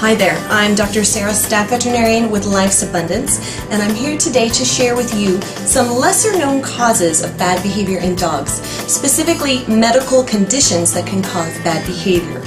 Hi there, I'm Dr. Sarah, staff veterinarian with Life's Abundance, and I'm here today to share with you some lesser known causes of bad behavior in dogs, specifically medical conditions that can cause bad behavior.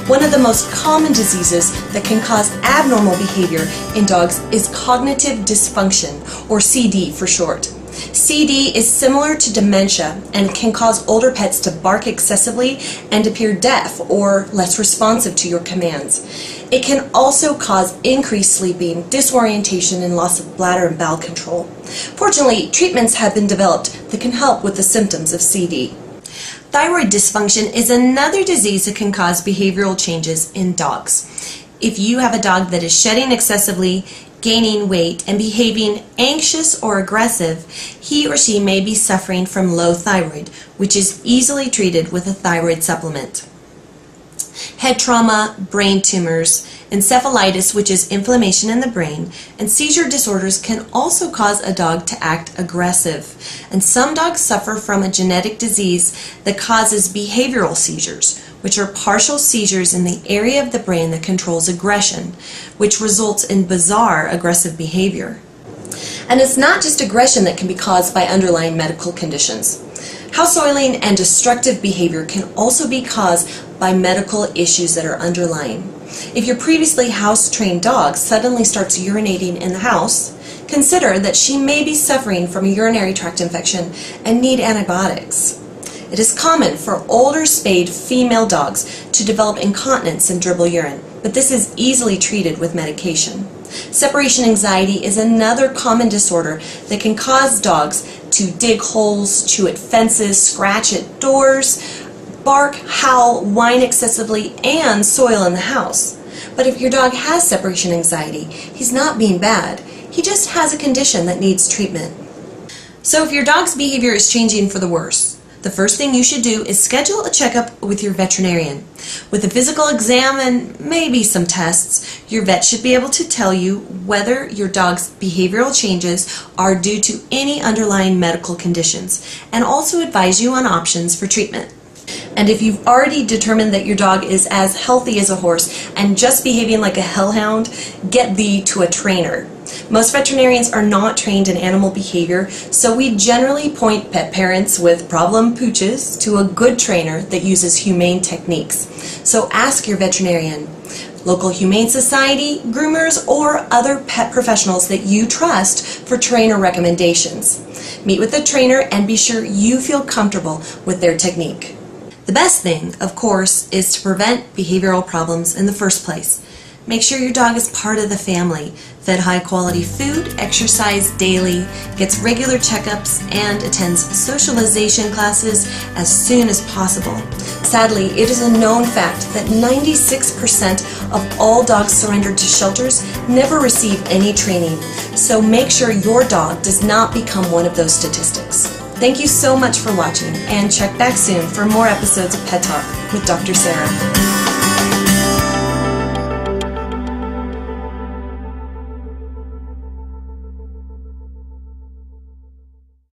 One of the most common diseases that can cause abnormal behavior in dogs is cognitive dysfunction, or CD for short. CD is similar to dementia and can cause older pets to bark excessively and appear deaf or less responsive to your commands. It can also cause increased sleeping, disorientation, and loss of bladder and bowel control. Fortunately, treatments have been developed that can help with the symptoms of CD. Thyroid dysfunction is another disease that can cause behavioral changes in dogs. If you have a dog that is shedding excessively, gaining weight, and behaving anxious or aggressive, he or she may be suffering from low thyroid, which is easily treated with a thyroid supplement. Head trauma, brain tumors, encephalitis, which is inflammation in the brain, and seizure disorders can also cause a dog to act aggressive. And some dogs suffer from a genetic disease that causes behavioral seizures, which are partial seizures in the area of the brain that controls aggression, which results in bizarre aggressive behavior. And it's not just aggression that can be caused by underlying medical conditions. House oiling and destructive behavior can also be caused by medical issues that are underlying. If your previously house-trained dog suddenly starts urinating in the house, consider that she may be suffering from a urinary tract infection and need antibiotics. It is common for older spayed female dogs to develop incontinence and dribble urine, but this is easily treated with medication. Separation anxiety is another common disorder that can cause dogs to dig holes, chew at fences, scratch at doors, bark, howl, whine excessively, and soil in the house. But if your dog has separation anxiety, he's not being bad. He just has a condition that needs treatment. So if your dog's behavior is changing for the worse, the first thing you should do is schedule a checkup with your veterinarian. With a physical exam and maybe some tests, your vet should be able to tell you whether your dog's behavioral changes are due to any underlying medical conditions and also advise you on options for treatment. And if you've already determined that your dog is as healthy as a horse and just behaving like a hellhound, get thee to a trainer. Most veterinarians are not trained in animal behavior, so we generally point pet parents with problem pooches to a good trainer that uses humane techniques. So ask your veterinarian, local humane society, groomers, or other pet professionals that you trust for trainer recommendations. Meet with the trainer and be sure you feel comfortable with their technique. The best thing, of course, is to prevent behavioral problems in the first place. Make sure your dog is part of the family, fed high-quality food, exercise daily, gets regular checkups, and attends socialization classes as soon as possible. Sadly, it is a known fact that 96% of all dogs surrendered to shelters never receive any training, so make sure your dog does not become one of those statistics. Thank you so much for watching, and check back soon for more episodes of Pet Talk with Dr. Sarah.